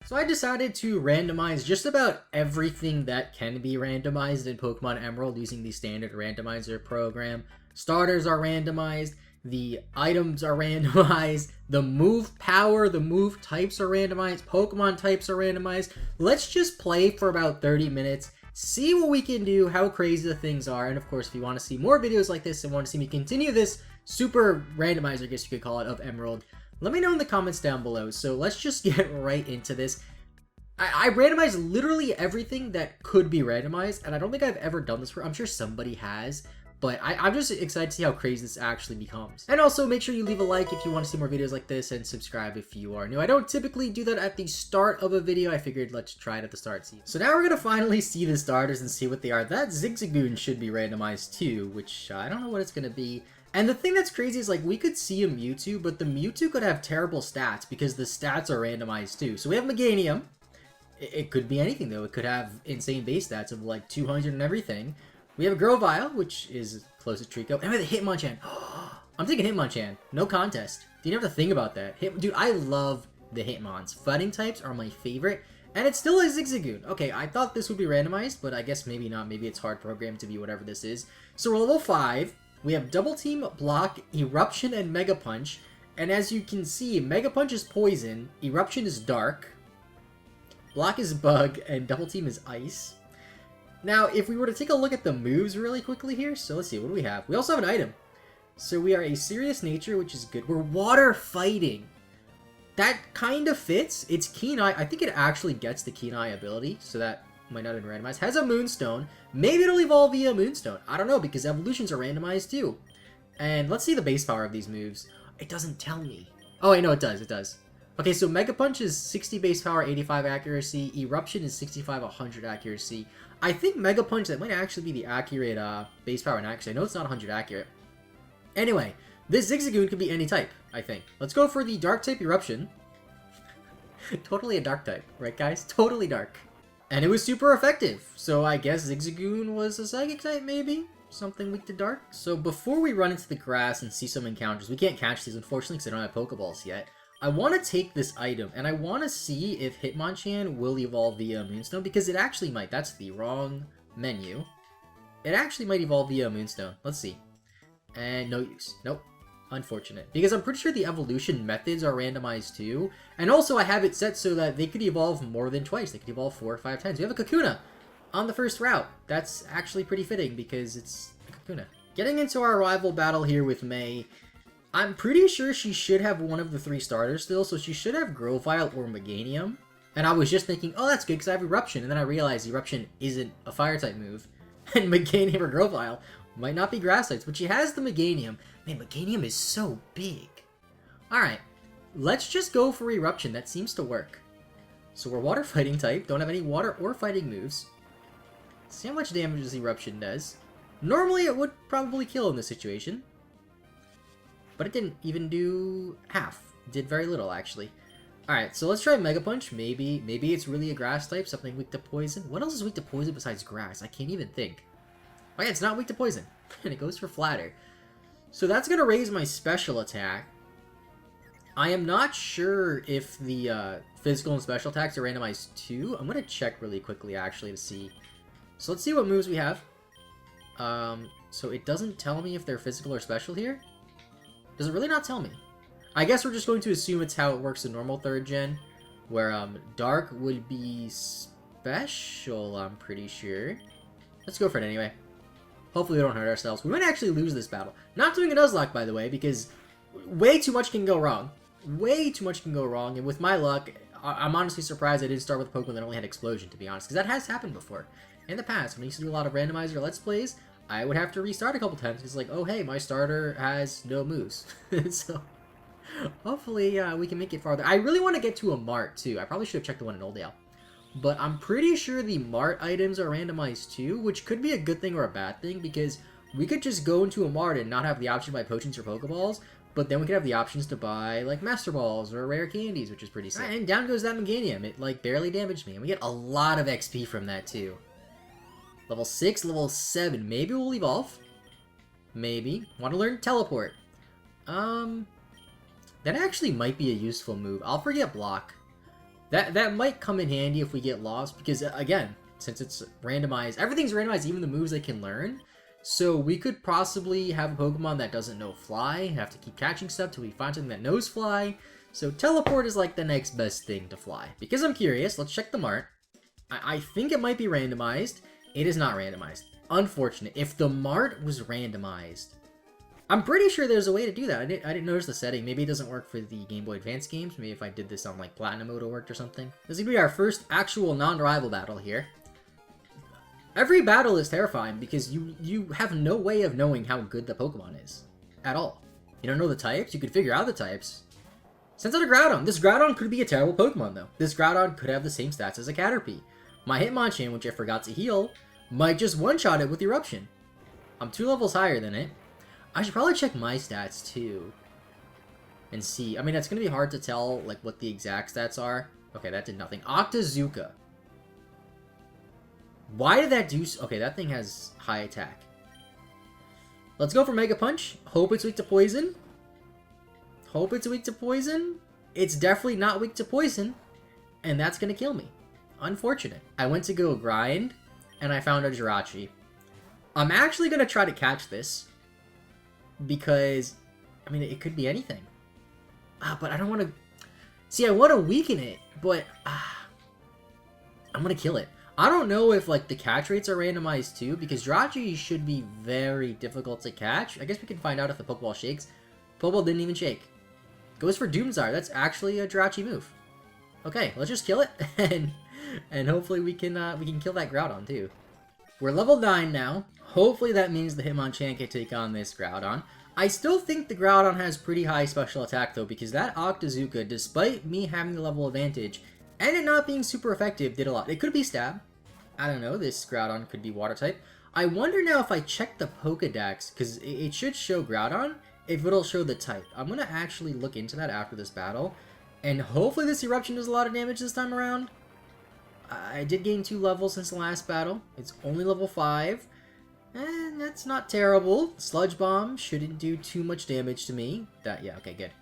So I decided to randomize just about everything that can be randomized in Pokemon Emerald using the standard randomizer program. Starters are randomized, the items are randomized, the move power, the move types are randomized, Pokemon types are randomized. Let's just play for about 30 minutes, see what we can do, how crazy the things are, and of course if you want to see more videos like this and want to see me continue this super randomizer, I guess you could call it, of Emerald, let me know in the comments down below. So let's just get right into this. I randomized literally everything that could be randomized, and I don't think I've ever done this before. I'm sure somebody has, but I'm just excited to see how crazy this actually becomes. And also, make sure you leave a like if you want to see more videos like this, and subscribe if you are new. I don't typically do that at the start of a video. I figured let's try it at the start. So now we're going to finally see the starters and see what they are. That Zigzagoon should be randomized too, which I don't know what it's going to be. And the thing that's crazy is, like, we could see a Mewtwo, but the Mewtwo could have terrible stats because the stats are randomized too. So we have Meganium. It could be anything, though. It could have insane base stats of, like, 200 and everything. We have a Grovyle, which is close to Trico. And we have a Hitmonchan. I'm taking Hitmonchan. No contest. Didn't have to think about that. Dude, I love the Hitmons. Fighting types are my favorite. And it's still a Zigzagoon. Okay, I thought this would be randomized, but I guess maybe not. Maybe it's hard programmed to be whatever this is. So we're level 5. We have Double Team, Block, Eruption, and Mega Punch. And as you can see, Mega Punch is Poison, Eruption is Dark, Block is Bug, and Double Team is Ice. Now, if we were to take a look at the moves really quickly here, so let's see, what do we have? We also have an item. So we are a Serious Nature, which is good. We're Water Fighting. That kind of fits. It's Keen Eye. I think it actually gets the Keen Eye ability, so that might not have been randomized. Has a Moonstone. Maybe it'll evolve via Moonstone. I don't know, because evolutions are randomized too. And let's see the base power of these moves. It doesn't tell me. Oh, wait, no, it does. It does. Okay, so Mega Punch is 60 base power, 85 accuracy. Eruption is 65, 100 accuracy. I think Mega Punch, that might actually be the accurate base power and accuracy. I know it's not 100 accurate. Anyway, this Zigzagoon could be any type, I think. Let's go for the Dark type Eruption. Totally a Dark type, right, guys? Totally Dark. And it was super effective. So I guess Zigzagoon was a Psychic type, maybe? Something weak to Dark? So before we run into the grass and see some encounters, we can't catch these, unfortunately, because I don't have Pokeballs yet. I want to take this item, and I want to see if Hitmonchan will evolve via Moonstone, because it actually might. That's the wrong menu. It actually might evolve via Moonstone. Let's see. And no use. Nope. Unfortunate. Because I'm pretty sure the evolution methods are randomized too. And also I have it set so that they could evolve more than twice. They could evolve 4 or 5 times. We have a Kakuna on the first route. That's actually pretty fitting because it's a Kakuna. Getting into our rival battle here with May, I'm pretty sure she should have one of the 3 starters still, so she should have Grovyle or Meganium. And I was just thinking, oh, that's good because I have Eruption. And then I realized Eruption isn't a Fire-type move. And Meganium or Grovyle might not be Grass types, but she has the Meganium. Man, Meganium is so big. Alright, let's just go for Eruption. That seems to work. So we're Water Fighting type, don't have any Water or Fighting moves. See how much damage this Eruption does. Normally it would probably kill in this situation. But it didn't even do half. It did very little, actually. Alright, so let's try Mega Punch. Maybe it's really a Grass type, something weak to Poison. What else is weak to Poison besides Grass? I can't even think. Oh yeah, it's not weak to Poison. And it goes for Flatter. So that's going to raise my special attack. I am not sure if the physical and special attacks are randomized too. I'm going to check really quickly, actually, to see. So let's see what moves we have. So it doesn't tell me if they're physical or special here. Does it really not tell me? I guess we're just going to assume it's how it works in normal 3rd gen. Where Dark would be special, I'm pretty sure. Let's go for it anyway. Hopefully we don't hurt ourselves. We might actually lose this battle. Not doing a Nuzlocke, by the way, because way too much can go wrong. Way too much can go wrong, and with my luck, I'm honestly surprised I didn't start with a Pokemon that only had Explosion, to be honest, because that has happened before. In the past, when I used to do a lot of randomizer Let's Plays, I would have to restart a couple times, because like, oh hey, my starter has no moves. So, hopefully we can make it farther. I really want to get to a Mart, too. I probably should have checked the one in Oldale. But I'm pretty sure the Mart items are randomized too, which could be a good thing or a bad thing, because we could just go into a Mart and not have the option to buy potions or Pokeballs, but then we could have the options to buy, like, Master Balls or rare candies, which is pretty sick. And down goes that Meganium. It, like, barely damaged me, and we get a lot of XP from that, too. Level 6, level 7. Maybe we'll evolve. Maybe. Want to learn Teleport. That actually might be a useful move. I'll forget Block. That might come in handy if we get lost, because again, since it's randomized, everything's randomized, even the moves they can learn. So we could possibly have a Pokemon that doesn't know Fly, have to keep catching stuff till we find something that knows Fly. So Teleport is like the next best thing to Fly. Because I'm curious, let's check the Mart. I think it might be randomized. It is not randomized. Unfortunate. If the Mart was randomized, I'm pretty sure there's a way to do that. I didn't notice the setting. Maybe it doesn't work for the Game Boy Advance games. Maybe if I did this on like Platinum mode it worked or something. This is going to be our first actual non-rival battle here. Every battle is terrifying because you have no way of knowing how good the Pokemon is. At all. You don't know the types? You could figure out the types. Sends out a Groudon. This Groudon could be a terrible Pokemon though. This Groudon could have the same stats as a Caterpie. My Hitmonchan, which I forgot to heal, might just one-shot it with Eruption. I'm 2 levels higher than it. I should probably check my stats too. And see. I mean, it's going to be hard to tell like what the exact stats are. Okay, that did nothing. Octazooka. Why did that do... Okay, that thing has high attack. Let's go for Mega Punch. Hope it's weak to poison. Hope it's weak to poison. It's definitely not weak to poison. And that's going to kill me. Unfortunate. I went to go grind, and I found a Jirachi. I'm actually going to try to catch this. Because, I mean, it could be anything. But I don't want to... See, I want to weaken it, but... I'm going to kill it. I don't know if, like, the catch rates are randomized too, because Jirachi should be very difficult to catch. I guess we can find out if the Pokeball shakes. Pokeball didn't even shake. Goes for Doomsire. That's actually a Jirachi move. Okay, let's just kill it, and hopefully we can kill that Groudon too. We're level 9 now. Hopefully that means the Hitmonchan can take on this Groudon. I still think the Groudon has pretty high special attack though, because that Octazooka, despite me having the level advantage, and it not being super effective, did a lot. It could be Stab. I don't know, this Groudon could be Water type. I wonder now if I check the Pokedex, because it should show Groudon, if it'll show the type. I'm going to actually look into that after this battle, and hopefully this Eruption does a lot of damage this time around. I did gain 2 levels since the last battle. It's only level 5, and that's not terrible. Sludge Bomb shouldn't do too much damage to me. Yeah, okay, good.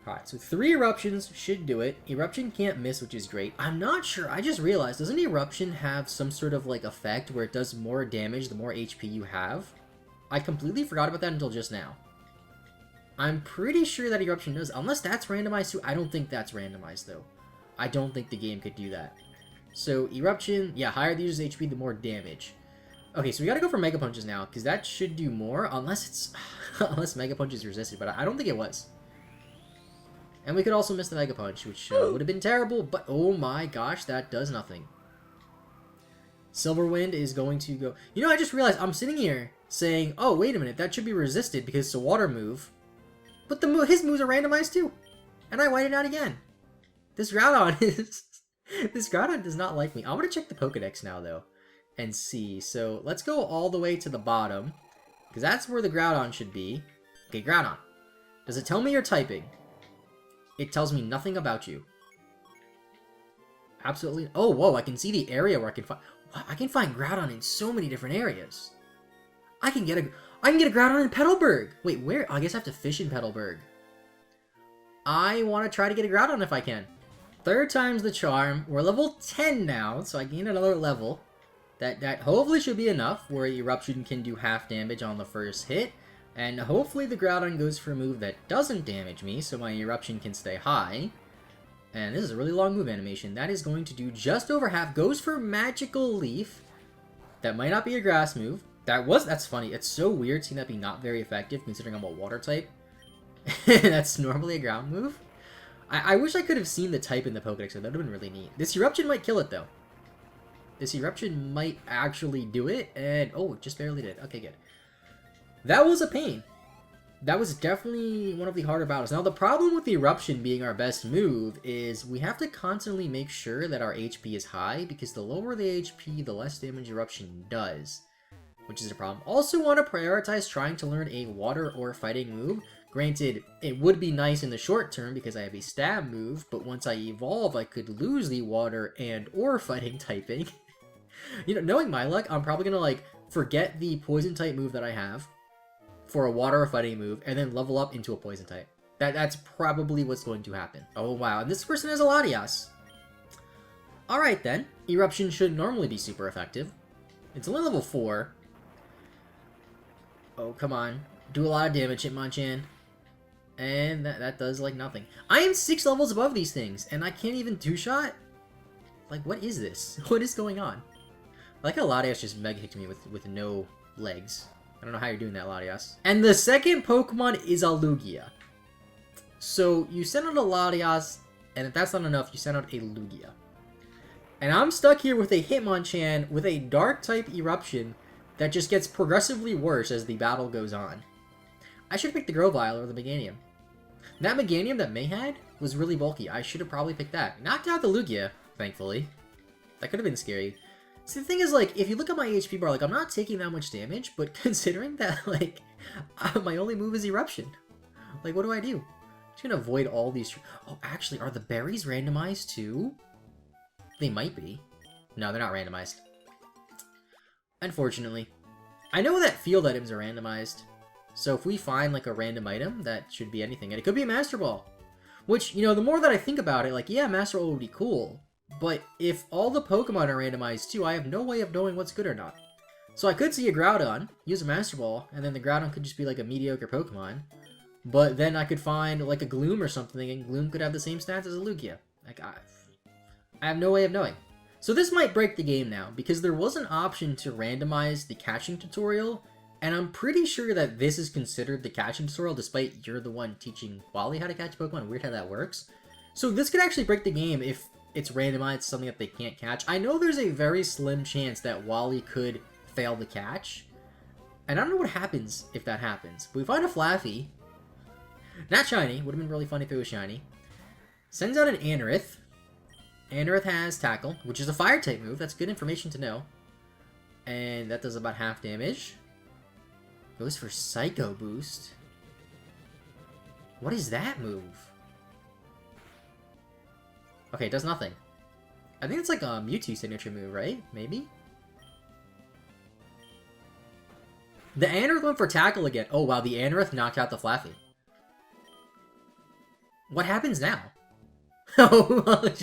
Alright, so 3 Eruptions should do it. Eruption can't miss, which is great. I'm not sure, I just realized, doesn't Eruption have some sort of, like, effect where it does more damage the more HP you have? I completely forgot about that until just now. I'm pretty sure that Eruption does, unless that's randomized too. I don't think that's randomized, though. I don't think the game could do that. So, Eruption, yeah, higher the user's HP, the more damage. Okay, so we gotta go for Mega Punches now, because that should do more, unless it's... unless Mega Punch is resisted, but I don't think it was. And we could also miss the Mega Punch, which would have been terrible, but oh my gosh, that does nothing. Silver Wind is going to go... You know, I just realized I'm sitting here saying, oh, wait a minute, that should be resisted because it's a water move. But his moves are randomized too. And I whited out again. This Groudon is... this Groudon does not like me. I'm going to check the Pokedex now, though, and see. So let's go all the way to the bottom, because that's where the Groudon should be. Okay, Groudon. Does it tell me you're typing? It tells me nothing about you. Absolutely. Oh, whoa, I can see the area where I can find... I can find Groudon in so many different areas. I can get a Groudon in Petalburg. Wait, where? Oh, I guess I have to fish in Petalburg. I want to try to get a Groudon if I can. 3rd time's the charm. We're level 10 now, so I gained another level. That hopefully should be enough, where Eruption can do half damage on the first hit. And hopefully the Groudon goes for a move that doesn't damage me, so my Eruption can stay high. And this is a really long move animation. That is going to do just over half. Goes for Magical Leaf. That might not be a grass move. That's funny. It's so weird seeing that be not very effective, considering I'm a water type. That's normally a ground move. I wish I could have seen the type in the Pokedex, so that would have been really neat. This Eruption might kill it, though. This Eruption might actually do it, and... oh, it just barely did. Okay, good. That was a pain. That was definitely one of the harder battles. Now, the problem with the Eruption being our best move is we have to constantly make sure that our HP is high, because the lower the HP, the less damage Eruption does, which is a problem. Also want to prioritize trying to learn a water or fighting move. Granted, it would be nice in the short term because I have a stab move, but once I evolve, I could lose the water and or fighting typing. You know, knowing my luck, I'm probably going to, like, forget the poison type move that I have for a water or fighting move, and then level up into a poison type. That's probably what's going to happen. Oh, wow. And this person has a Latias. Alright then, Eruption should normally be super effective. It's only level 4. Oh, come on. Do a lot of damage, Hitmonchan. And that does, like, nothing. I am 6 levels above these things, and I can't even two-shot? Like, what is this? What is going on? I like how Latias just Mega Kicked me with no legs. I don't know how you're doing that, Latias. And the second Pokemon is a Lugia. So, you send out a Latias, and if that's not enough, you send out a Lugia. And I'm stuck here with a Hitmonchan with a Dark-type Eruption that just gets progressively worse as the battle goes on. I should have picked the Grovyle or the Meganium. That Meganium that May had was really bulky. I should have probably picked that. Knocked out the Lugia, thankfully. That could have been scary. See, the thing is, like, if you look at my HP bar, like, I'm not taking that much damage, but considering that, like, my only move is Eruption. Like, what do I do? I'm just gonna avoid all these... Oh, actually, are the berries randomized too? They might be. No, they're not randomized. Unfortunately. I know that field items are randomized. So if we find, like, a random item, that should be anything. And it could be a Master Ball. Which, you know, the more that I think about it, like, yeah, Master Ball would be cool. But if all the Pokemon are randomized too, I have no way of knowing what's good or not. So I could see a Groudon, use a Master Ball, and then the Groudon could just be, like, a mediocre Pokemon. But then I could find, like, a Gloom or something, and Gloom could have the same stats as a Lugia. Like, I have no way of knowing. So this might break the game now, because there was an option to randomize the catching tutorial, and I'm pretty sure that this is considered the catching tutorial, despite you're the one teaching Wally how to catch Pokemon. Weird how that works. So this could actually break the game if it's randomized something that they can't catch. I know there's a very slim chance that Wally could fail the catch, and I don't know what happens if that happens. But we find a Flaffy. Not shiny. Would have been really funny if it was shiny. Sends out an Anorith. Anorith has Tackle, which is a Fire-type move. That's good information to know. And that does about half damage. Goes for Psycho Boost. What is that move? Okay, it does nothing. I think it's like a Mewtwo signature move, right? Maybe? The Anorith went for Tackle again. Oh wow, the Anorith knocked out the Flaffy. What happens now? Oh,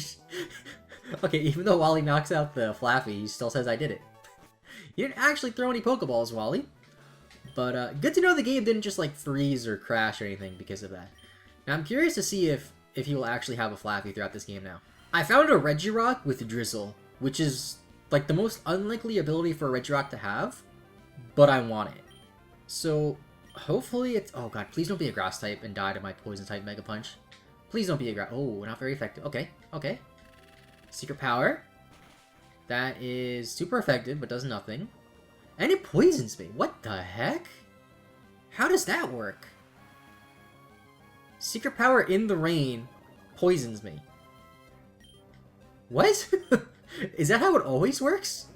okay, even though Wally knocks out the Flaffy, he still says I did it. You didn't actually throw any Pokeballs, Wally. But good to know the game didn't just like freeze or crash or anything because of that. Now I'm curious to see if he will actually have a Flaffy throughout this game now. I found a Regirock with Drizzle, which is like the most unlikely ability for a Regirock to have, but I want it. So hopefully it's... Oh god, please don't be a Grass type and die to my Poison type Mega Punch. Please don't be a Grass... Oh, not very effective. Okay, okay. Secret Power. That is super effective, but does nothing. And it poisons me. What the heck? How does that work? Secret Power in the rain poisons me. What? Is that how it always works?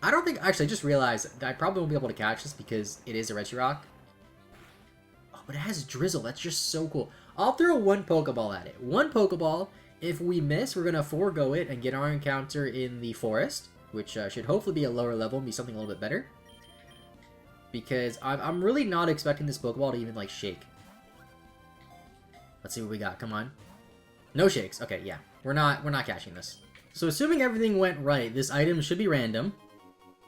I don't think... Actually, I just realized that I probably won't be able to catch this because it is a Regirock. Oh, but it has Drizzle. That's just so cool. I'll throw one Pokeball at it. One Pokeball. If we miss, we're going to forego it and get our encounter in the forest, which should hopefully be a lower level and be something a little bit better. Because I'm really not expecting this Pokeball to even, like, shake. Let's see what we got. Come on. No shakes. Okay, yeah. We're not catching this. So assuming everything went right, this item should be random.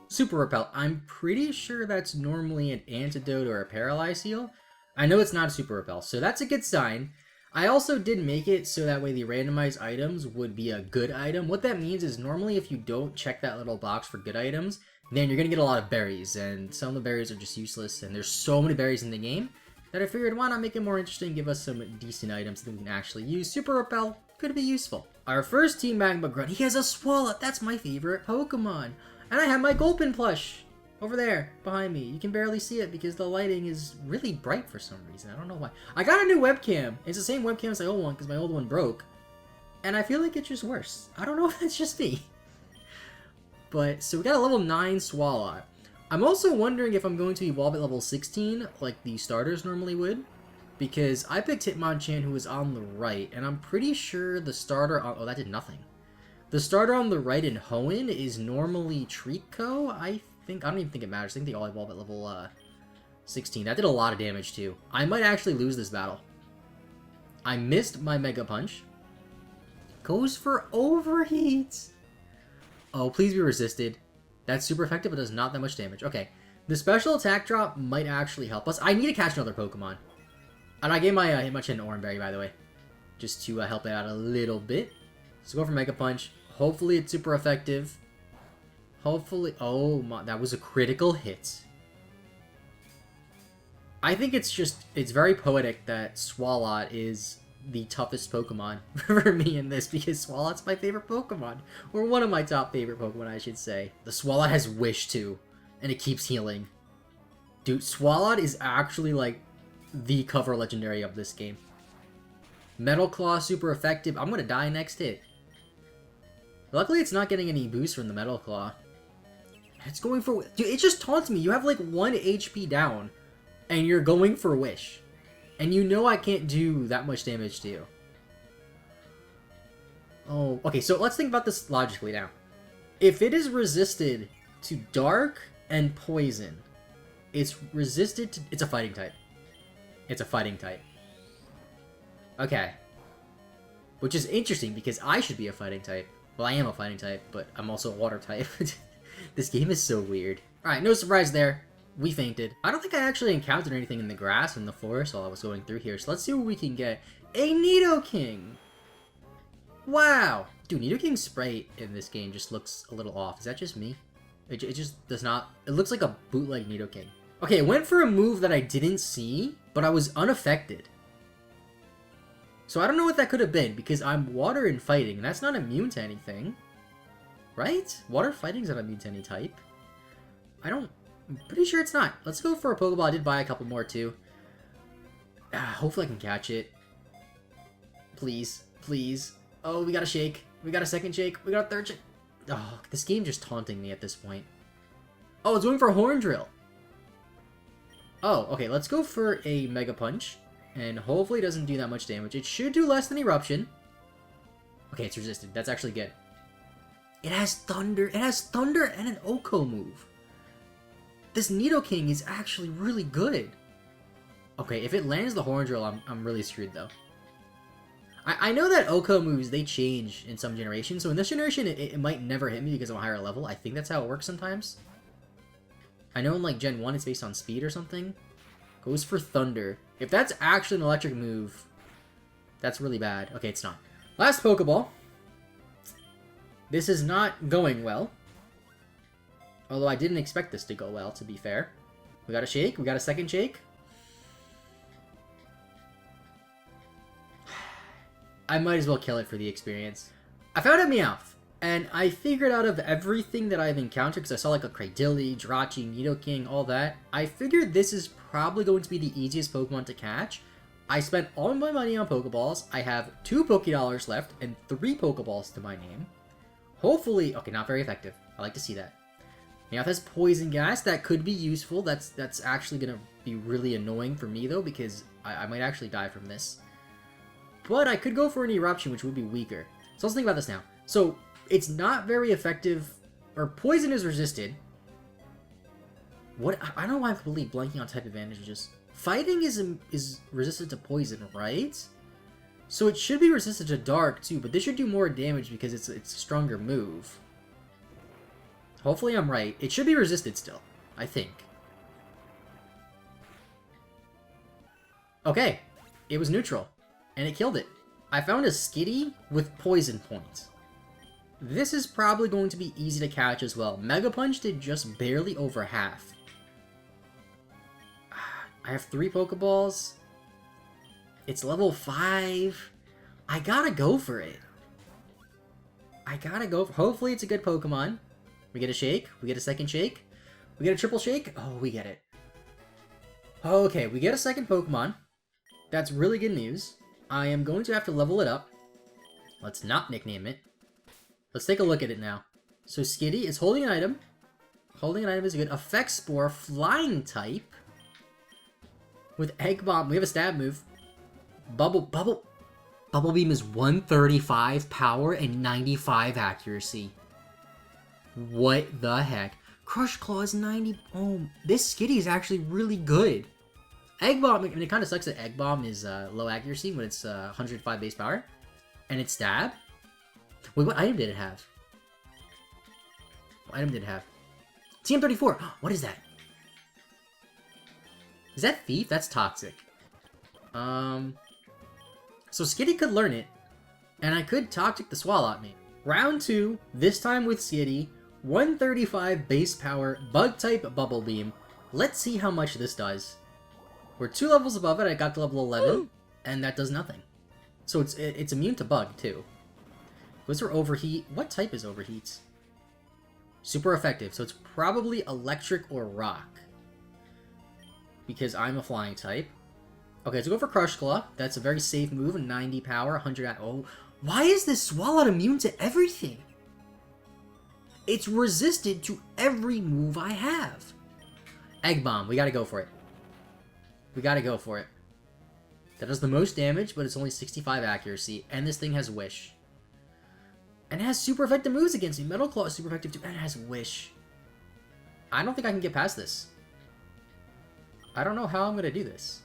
Super Repel. I'm pretty sure that's normally an Antidote or a Paralyze Heal. I know it's not a Super Repel, so that's a good sign. I also did make it so that way the randomized items would be a good item. What that means is normally if you don't check that little box for good items, then you're going to get a lot of berries, and some of the berries are just useless, and there's so many berries in the game that I figured why not make it more interesting, give us some decent items that we can actually use. Super Repel could be useful. Our first Team Magma Grunt, he has a Swallow. That's my favorite Pokemon. And I have my Gulpin plush over there behind me. You can barely see it because the lighting is really bright for some reason. I don't know why. I got a new webcam. It's the same webcam as my old one because my old one broke. And I feel like it's just worse. I don't know if it's just me. But, so we got a level 9 Swallow. I'm also wondering if I'm going to evolve at level 16 like the starters normally would. Because I picked Hitmonchan who was on the right. And I'm pretty sure the starter... Oh, that did nothing. The starter on the right in Hoenn is normally Trico, I think. I don't even think it matters. I think they all evolve at level 16. That did a lot of damage too. I might actually lose this battle. I missed my Mega Punch. Goes for overheat. Oh, please be resisted. That's super effective, but does not that much damage. Okay. The special attack drop might actually help us. I need to catch another Pokemon. And I gave my Hitmonchan an Oranberry, by the way. Just to help it out a little bit. So go for Mega Punch. Hopefully it's super effective. Hopefully... Oh, my, that was a critical hit. I think it's very poetic that Swalot is the toughest Pokemon for me in this, because Swalot's my favorite Pokemon. Or one of my top favorite Pokemon, I should say. The Swalot has Wish, too. And it keeps healing. Dude, Swalot is actually, like, the cover legendary of this game. Metal Claw, super effective. I'm gonna die next hit. Luckily, it's not getting any boost from the Metal Claw. It's going for... Dude, it just taunts me. You have, like, 1 HP down. And you're going for Wish. And you know I can't do that much damage to you. Oh, okay, so let's think about this logically now. If it is resisted to Dark and Poison, it's resisted to... It's a fighting type. It's a fighting type. Okay. Which is interesting, because I should be a fighting type. Well, I am a fighting type, but I'm also a water type. This game is so weird. Alright, no surprise there. We fainted. I don't think I actually encountered anything in the grass in the forest while I was going through here, so let's see what we can get. A Nidoking! Wow! Dude, Nidoking's spray in this game just looks a little off. Is that just me? It just does not... It looks like a bootleg Nidoking. Okay, it went for a move that I didn't see, but I was unaffected. So I don't know what that could have been, because I'm water and fighting, and that's not immune to anything. Right? Water fighting's not immune to any type. I'm pretty sure it's not. Let's go for a Pokeball. I did buy a couple more, too. Hopefully I can catch it. Please. Please. Oh, we got a shake. We got a second shake. We got a third shake. Oh, this game just taunting me at this point. Oh, it's going for a Horn Drill. Oh, okay. Let's go for a Mega Punch. And hopefully it doesn't do that much damage. It should do less than Eruption. Okay, it's resisted. That's actually good. It has Thunder. It has Thunder and an Oko move. This Nidoking is actually really good. Okay, if it lands the Horn Drill, I'm really screwed, though. I know that Oko moves, they change in some generations, so in this generation, it might never hit me because I'm a higher level. I think that's how it works sometimes. I know in, like, Gen 1, it's based on speed or something. Goes for Thunder. If that's actually an electric move, that's really bad. Okay, it's not. Last Pokeball. This is not going well. Although I didn't expect this to go well, to be fair. We got a shake. We got a second shake. I might as well kill it for the experience. I found a Meowth. And I figured out of everything that I've encountered, because I saw like a Cradily, Jirachi, Nidoking, all that, I figured this is probably going to be the easiest Pokemon to catch. I spent all my money on Pokeballs. I have 2 Pokédollars left and 3 Pokeballs to my name. Hopefully... Okay, not very effective. I like to see that. Meowth has Poison Gas. That could be useful. That's actually going to be really annoying for me, though, because I might actually die from this. But I could go for an Eruption, which would be weaker. So let's think about this now. So, it's not very effective... Or Poison is resisted. What? I don't know why I'm completely blanking on type advantages. Fighting is resistant to Poison, right? So it should be resistant to Dark, too, but this should do more damage because it's a stronger move. Hopefully I'm right. It should be resisted still, I think. Okay, it was neutral, and it killed it. I found a Skitty with Poison Point. This is probably going to be easy to catch as well. Mega Punch did just barely over half. I have 3 Pokeballs. It's level 5. I gotta go for it. Hopefully it's a good Pokemon. We get a shake. We get a second shake. We get a triple shake. Oh, we get it. Okay, we get a second Pokemon. That's really good news. I am going to have to level it up. Let's not nickname it. Let's take a look at it now. So Skitty is holding an item. Holding an item is good. Effect Spore, Flying type. With Egg Bomb, we have a stab move. Bubble Beam is 135 power and 95 accuracy. What the heck? Crush Claw is 90... Oh, this Skitty is actually really good. Egg Bomb, I mean, it kind of sucks that Egg Bomb is low accuracy when it's 105 base power. And it's Stab. Wait, what item did it have? What item did it have? TM34! What is that? Is that Thief? That's toxic. So Skitty could learn it, and I could Toxic the Swalot me. Round 2, this time with Skitty, 135 base power, Bug type Bubble Beam. Let's see how much this does. We're 2 levels above it, I got to level 11, and that does nothing. So it's immune to Bug, too. Goes for Overheat. What type is Overheat? Super effective, so it's probably Electric or Rock. Because I'm a Flying type. Okay, so go for Crush Claw. That's a very safe move, 90 power, 100... Oh, why is this Swalot immune to everything? It's resistant to every move I have. Egg Bomb, we gotta go for it. We gotta go for it. That does the most damage, but it's only 65 accuracy, and this thing has Wish. And it has super effective moves against me. Metal Claw is super effective too, and it has Wish. I don't think I can get past this. I don't know how I'm gonna do this.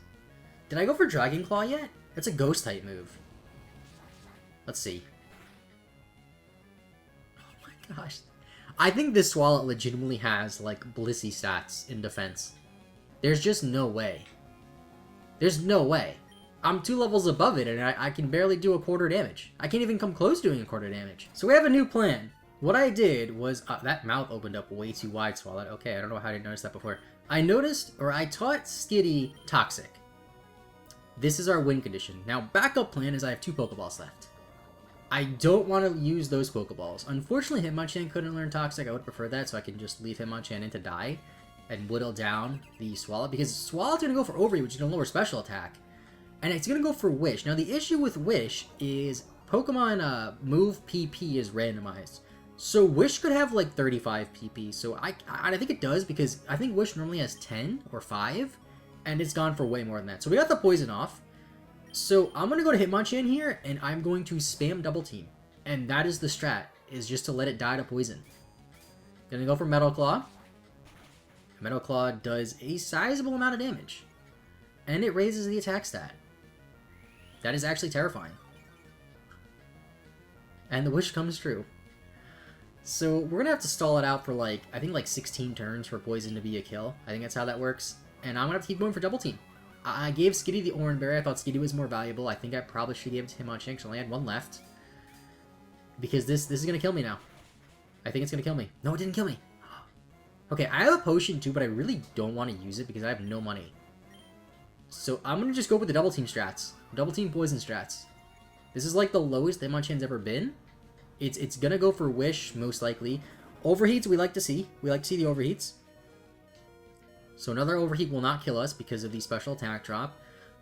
Did I go for Dragon Claw yet? That's a Ghost type move. Let's see. Oh my gosh. I think this Swalot legitimately has, like, Blissey stats in defense. There's just no way. There's no way. I'm 2 levels above it, and I can barely do a quarter damage. I can't even come close to doing a quarter damage. So we have a new plan. What I did was... that mouth opened up way too wide, Swalot. Okay, I don't know how I didn't notice that before. I taught Skitty Toxic. This is our win condition. Now, backup plan is I have 2 Pokeballs left. I don't want to use those Pokeballs. Unfortunately, Hitmonchan couldn't learn Toxic. I would prefer that, so I can just leave Hitmonchan in to die and whittle down the Swalot, because Swalot's going to go for Overheat, which is going to lower special attack. And it's going to go for Wish. Now, the issue with Wish is Pokemon move PP is randomized. So Wish could have like 35 PP. So I think it does, because I think Wish normally has 10 or 5. And it's gone for way more than that. So we got the poison off. So I'm going to go to Hitmonchan here, and I'm going to spam Double Team. And that is the strat, is just to let it die to poison. Gonna go for Metal Claw. Metal Claw does a sizable amount of damage. And it raises the attack stat. That is actually terrifying. And the wish comes true. So we're going to have to stall it out for like, I think like 16 turns for poison to be a kill. I think that's how that works. And I'm going to have to keep going for Double Team. I gave Skitty the Orange Berry. I thought Skitty was more valuable. I think I probably should give it to Hitmonchan because I only had 1 left. Because this is going to kill me now. I think it's going to kill me. No, it didn't kill me. Okay, I have a potion too, but I really don't want to use it because I have no money. So I'm going to just go with the Double Team strats. Double Team poison strats. This is like the lowest Hitmonchan's ever been. It's going to go for Wish, most likely. Overheats, we like to see. We like to see the overheats. So another overheat will not kill us because of the special attack drop.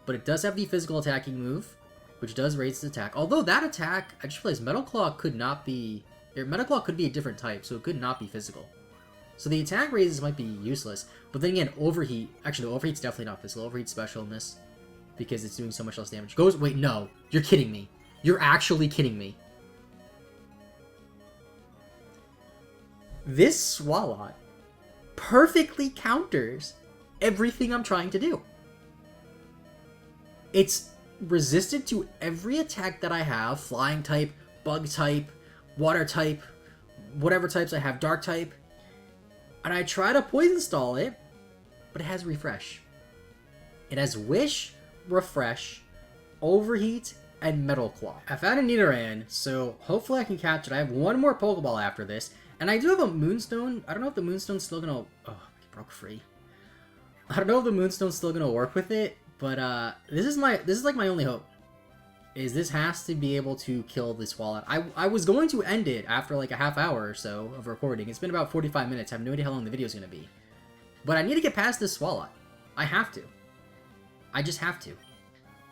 But it does have the physical attacking move, which does raise the attack. Although that attack, I just realized Metal Claw could not be... Metal Claw could be a different type, so it could not be physical. So the attack raises might be useless. But then again, Overheat... Actually, Overheat's definitely not physical. Overheat's special in this. Because it's doing so much less damage. Goes... Wait, no. You're kidding me. You're actually kidding me. This Swalot perfectly counters everything I'm trying to do. It's resistant to every attack that I have. Flying type, bug type, water type, whatever types I have, dark type. And I try to poison stall it, but it has refresh. It has Wish, Refresh, Overheat, and Metal Claw. I found a Nidoran, so hopefully I can catch it. I have 1 more Pokeball after this. And I do have a Moonstone. I don't know if the Moonstone's still gonna... Oh, it broke free. I don't know if the Moonstone's still gonna work with it, but this is like my only hope. Is this has to be able to kill this Swalot. I was going to end it after like a half hour or so of recording. It's been about 45 minutes. I have no idea how long the video is gonna be. But I need to get past this Swalot. I have to. I just have to.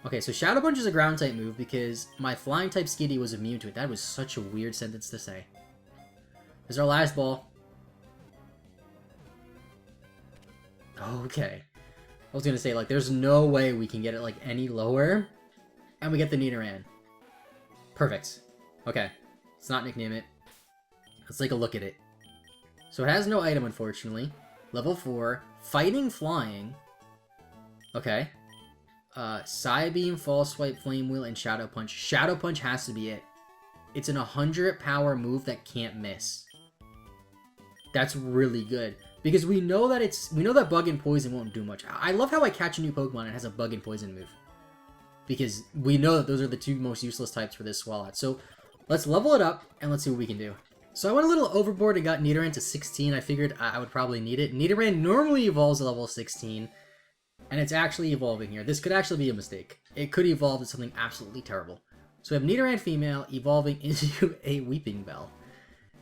Okay, so Shadow Punch is a ground type move because my flying type Skitty was immune to it. That was such a weird sentence to say. This is our last ball. Okay. I was gonna say, like, there's no way we can get it, like, any lower. And we get the Nidoran. Perfect. Okay. Let's not nickname it. Let's take a look at it. So it has no item, unfortunately. Level 4. Fighting Flying. Okay. Psybeam, False Swipe, Flame Wheel, and Shadow Punch. Shadow Punch has to be it. It's an 100 power move that can't miss. That's really good. Because we know that Bug and Poison won't do much. I love how I catch a new Pokemon and it has a Bug and Poison move. Because we know that those are the two most useless types for this Swalot. So let's level it up and let's see what we can do. So I went a little overboard and got Nidoran to 16. I figured I would probably need it. Nidoran normally evolves at level 16. And it's actually evolving here. This could actually be a mistake. It could evolve into something absolutely terrible. So we have Nidoran female evolving into a Weeping Bell.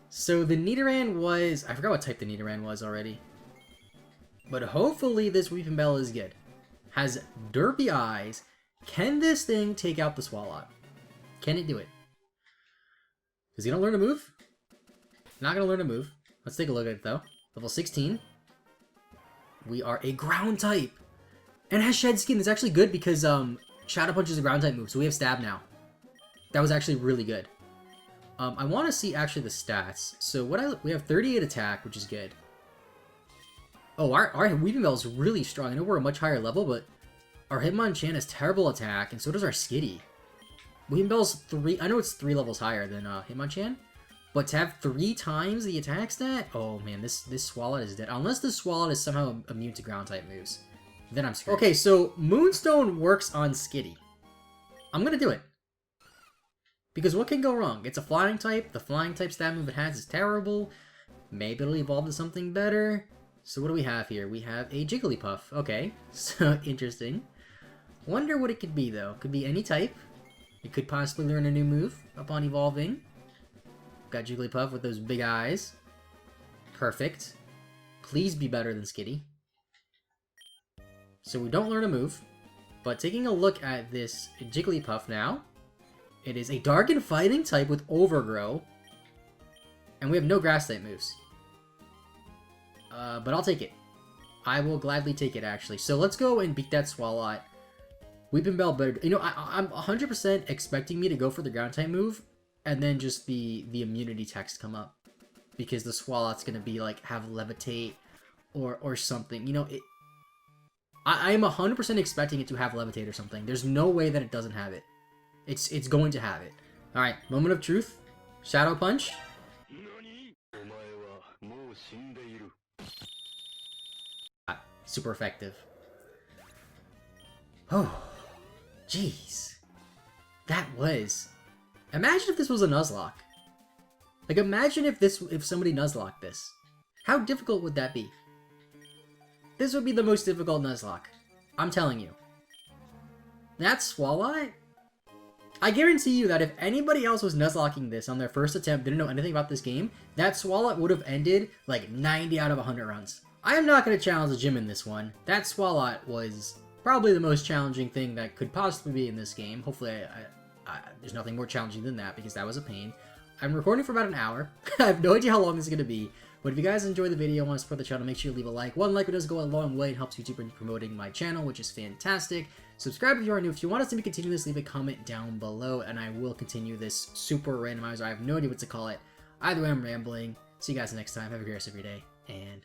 So the Nidoran was... I forgot what type the Nidoran was already. But hopefully this Weeping Bell is good. Has derpy eyes. Can this thing take out the Swalot? Can it do it? Is he gonna learn a move? Not gonna learn a move. Let's take a look at it though. Level 16. We are a ground type. And it has Shed Skin. That's actually good because Shadow Punch is a ground type move. So we have Stab now. That was actually really good. I want to see actually the stats. So we have 38 attack, which is good. Oh, our Weeping Bell is really strong. I know we're a much higher level, but our Hitmonchan has terrible attack, and so does our Skitty. Weeping Bell's 3... I know it's 3 levels higher than Hitmonchan, but to have 3 times the attack stat? Oh man, this Swalot is dead. Unless this Swalot is somehow immune to ground type moves. Then I'm scared. Okay, so Moonstone works on Skitty. I'm gonna do it. Because what can go wrong? It's a flying type. The flying type stat move it has is terrible. Maybe it'll evolve to something better. So what do we have here? We have a Jigglypuff. Okay, so interesting. Wonder what it could be though. Could be any type. It could possibly learn a new move upon evolving. Got Jigglypuff with those big eyes. Perfect. Please be better than Skitty. So we don't learn a move. But taking a look at this Jigglypuff now. It is a Dark Fighting type with Overgrow. And we have no Grass type moves. But I'll take it. I will gladly take it, actually. So let's go and beat that Swalot. Weeping Bell better... You know, I'm 100% expecting me to go for the ground type move. And then just the immunity text come up. Because the Swalot's going to be like, have Levitate or something. You know, I am 100% expecting it to have Levitate or something. There's no way that it doesn't have it. It's going to have it. Alright, moment of truth. Shadow Punch. Super effective. Oh, jeez. That was... Imagine if this was a Nuzlocke. Like, imagine if somebody Nuzlocked this. How difficult would that be? This would be the most difficult Nuzlocke. I'm telling you. That Swalot? I guarantee you that if anybody else was Nuzlocking this on their first attempt, didn't know anything about this game, that Swalot would have ended like 90 out of 100 runs. I am not going to challenge the gym in this one. That Swalot was probably the most challenging thing that could possibly be in this game. Hopefully, there's nothing more challenging than that because that was a pain. I'm recording for about an hour. I have no idea how long this is going to be. But if you guys enjoy the video and want to support the channel, make sure you leave a like. One like does go a long way and helps YouTube in promoting my channel, which is fantastic. Subscribe if you are new. If you want us to continue this, leave a comment down below, and I will continue this super randomizer. I have no idea what to call it. Either way, I'm rambling. See you guys next time. Have a great rest of your day, and